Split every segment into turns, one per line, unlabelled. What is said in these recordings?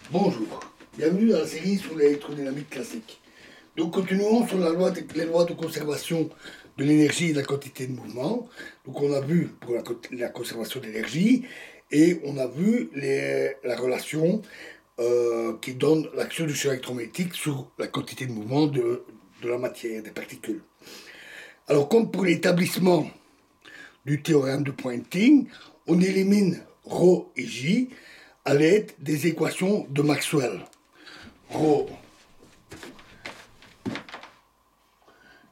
Bonjour, bienvenue dans la série sur l'électrodynamique classique. Donc continuons sur les lois de conservation de l'énergie et de la quantité de mouvement. Donc on a vu pour la conservation d'énergie et on a vu la relation qui donne l'action du champ électromagnétique sur la quantité de mouvement de la matière, des particules. Alors comme pour l'établissement du théorème de Poynting, on élimine ρ et j à l'aide des équations de Maxwell. Rho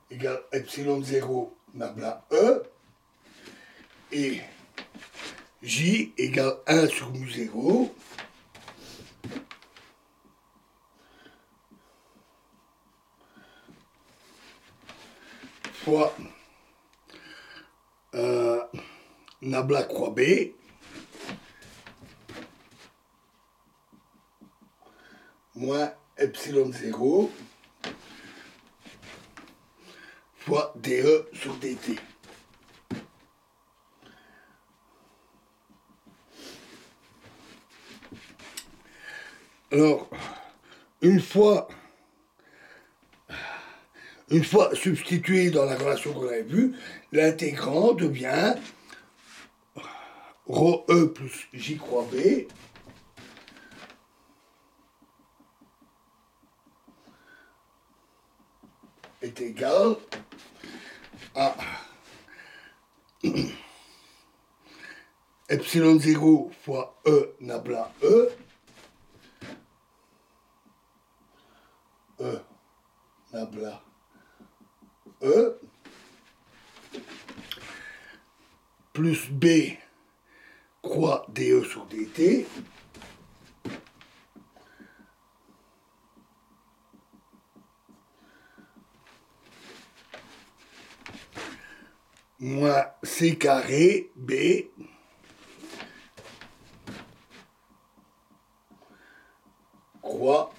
égale epsilon 0 nabla E et J égale 1 sur mu 0 fois nabla croix B moins epsilon 0 fois dE sur dt. Alors, une fois substitué dans la relation qu'on avait vue, l'intégrand devient ρE plus J croix B est égal à epsilon 0 fois E nabla E, E nabla E, plus B croix dE sur dt, moins C carré B croix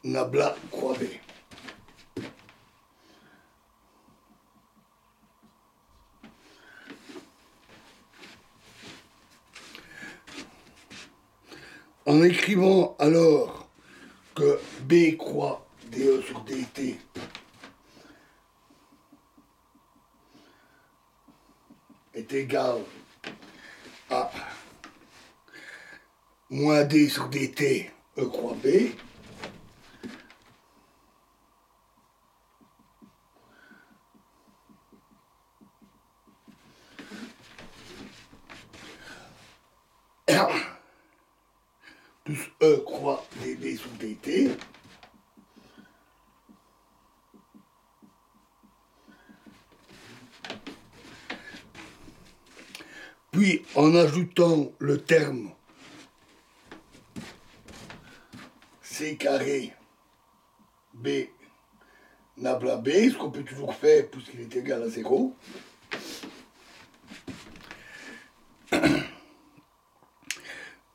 nabla croix B. En écrivant alors que B croix dE sur dt est égal à moins D sur dt E croix B, plus E croix dB sur dt, puis en ajoutant le terme C carré B nabla B, ce qu'on peut toujours faire puisqu'il est égal à 0.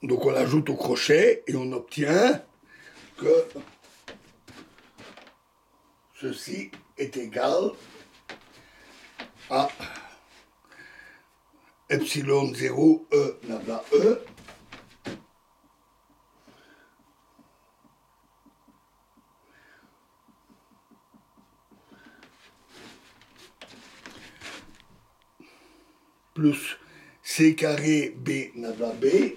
Donc on l'ajoute au crochet et on obtient que ceci est égal à epsilon 0 E nabla E plus C carré B nabla B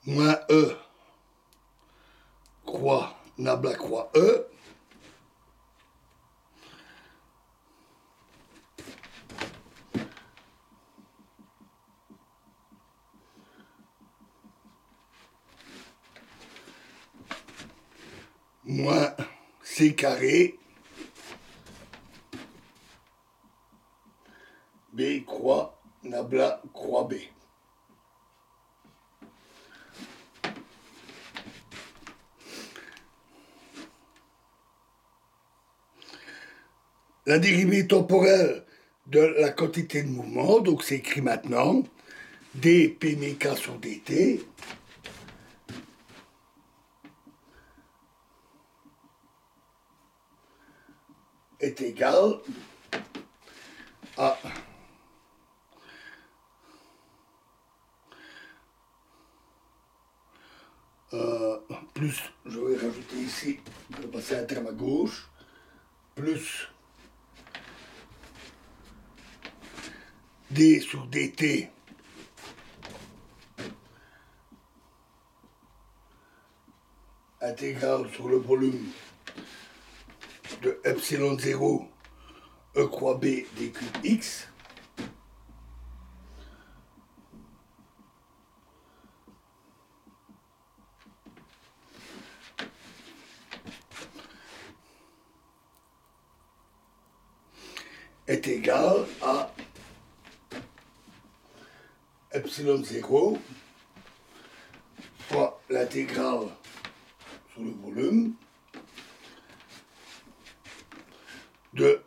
moins E croix nabla croix E moins C carré B croix nabla croix B. La dérivée temporelle de la quantité de mouvement, donc c'est écrit maintenant, d p méca sur dt est égal à plus, je vais rajouter ici, je vais passer un terme à gauche, plus d sur dt intégrale sur le volume de epsilon 0 e croix b d cube x est égal à epsilon 0 fois l'intégrale sur le volume de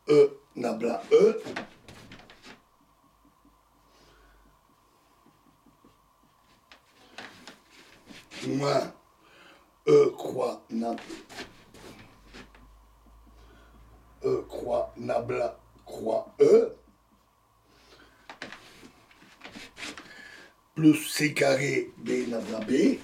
E nabla E moins E croix nabla croix E plus C carré B nabla B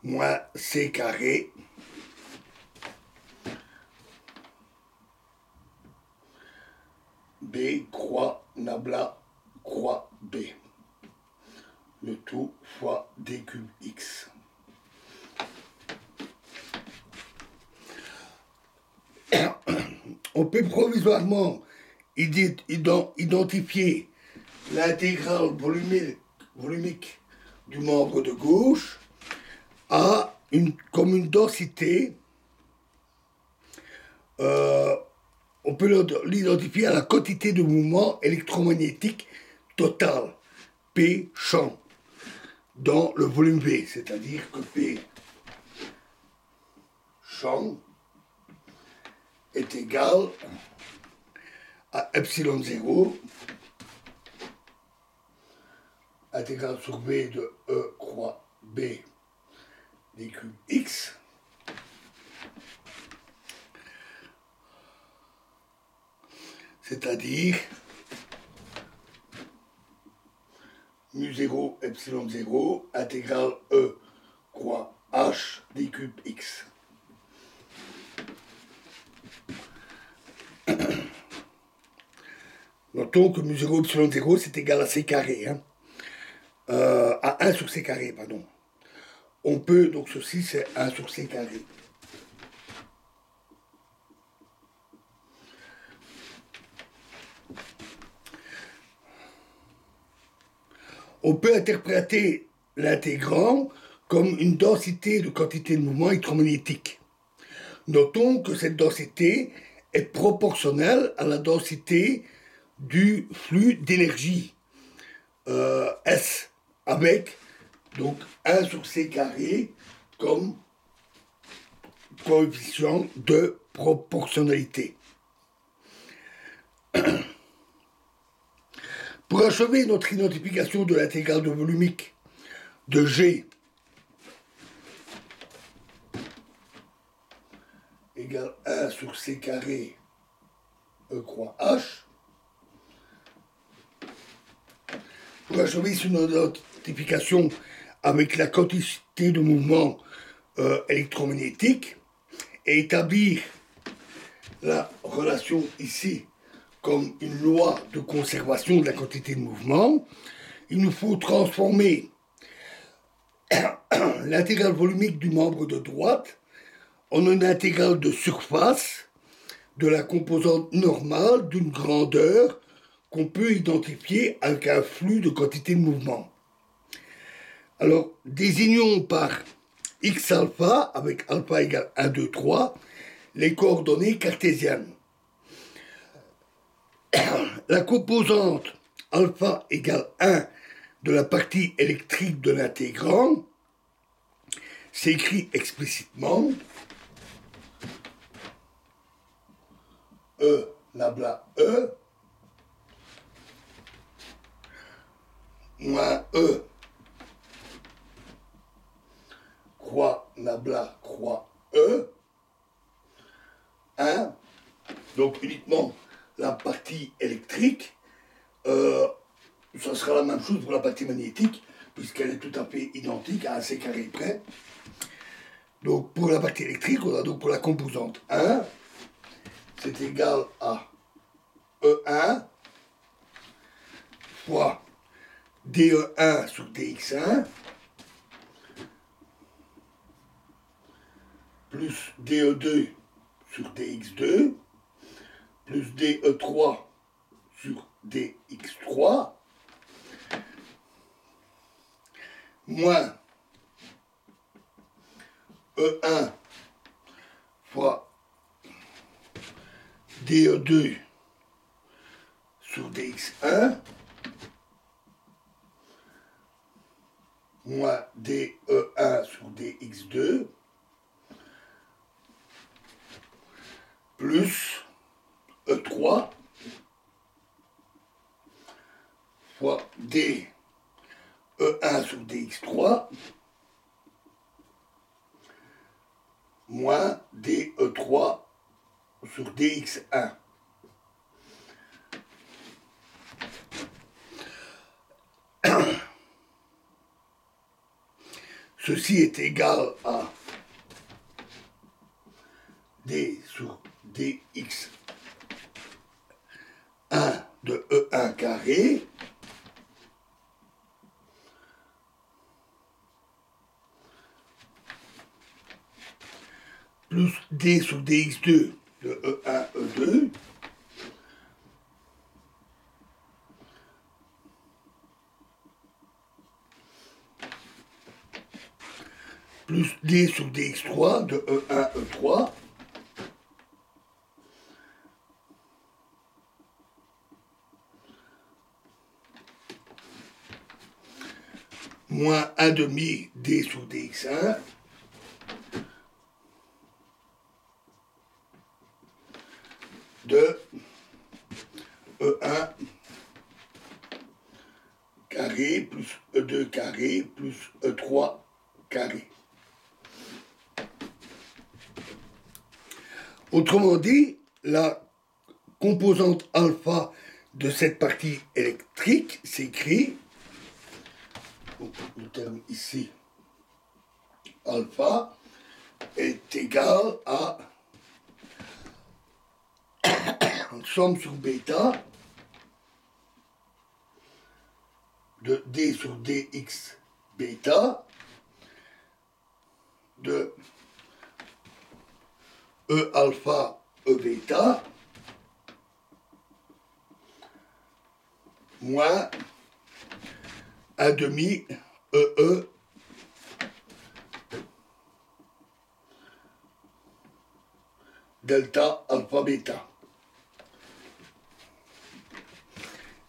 moins C carré B croix nabla croix B. Le tout fois d cube x. On peut provisoirement identifier l'intégrale volumique du membre de gauche comme une densité. On peut l'identifier à la quantité de mouvement électromagnétique total, P champ, dans le volume V, c'est-à-dire que P champ est égal à epsilon 0 intégrale sur V de E croix B d cube x c'est-à-dire mu 0 epsilon 0 intégrale E croix H d cube x. Notons que mu 0 epsilon 0 c'est égal à c carré, hein. À 1 sur c carré, pardon. On peut, donc ceci c'est 1 sur c carré. On peut interpréter l'intégrand comme une densité de quantité de mouvement électromagnétique. Notons que cette densité est proportionnelle à la densité du flux d'énergie S, avec donc 1 sur c carré comme coefficient de proportionnalité. Pour achever notre identification de l'intégrale de volumique de G égale 1 sur c carré E croix H, pour achever sur notre identification avec la quantité de mouvement électromagnétique et établir la relation ici comme une loi de conservation de la quantité de mouvement, il nous faut transformer l'intégrale volumique du membre de droite en une intégrale de surface de la composante normale d'une grandeur qu'on peut identifier avec un flux de quantité de mouvement. Alors, désignons par x alpha, avec alpha égale 1, 2, 3, les coordonnées cartésiennes. La composante alpha égale 1 de la partie électrique de l'intégrand s'écrit explicitement E nabla E moins E croix nabla croix E. 1. Donc uniquement la partie électrique. Ça sera la même chose pour la partie magnétique, puisqu'elle est tout à fait identique à un C carré près. Donc pour la partie électrique, on a donc pour la composante 1, c'est égal à E1 fois DE1 sur DX1 plus DE2 sur DX2 plus DE3 sur DX3 moins E1 fois DE2 sur DX1 moins DE1 sur DX2 plus E3 fois DE1 sur DX3 moins DE3 sur DX1. Ceci est égal à D sur DX1 de E1 carré plus D sur DX2 de E1 E2 plus D sur DX3 de E1 E3 moins 1 demi D sur DX1 de E1 carré plus E2 carré plus E3 carré. Autrement dit, la composante alpha de cette partie électrique s'écrit, le terme ici, alpha, est égal à somme sur bêta de D sur DX bêta de E alpha E bêta moins 1 demi EE delta alpha bêta.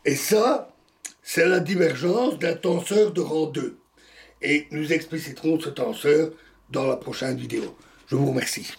Et ça, c'est la divergence d'un tenseur de rang 2. Et nous expliciterons ce tenseur dans la prochaine vidéo. Je vous remercie.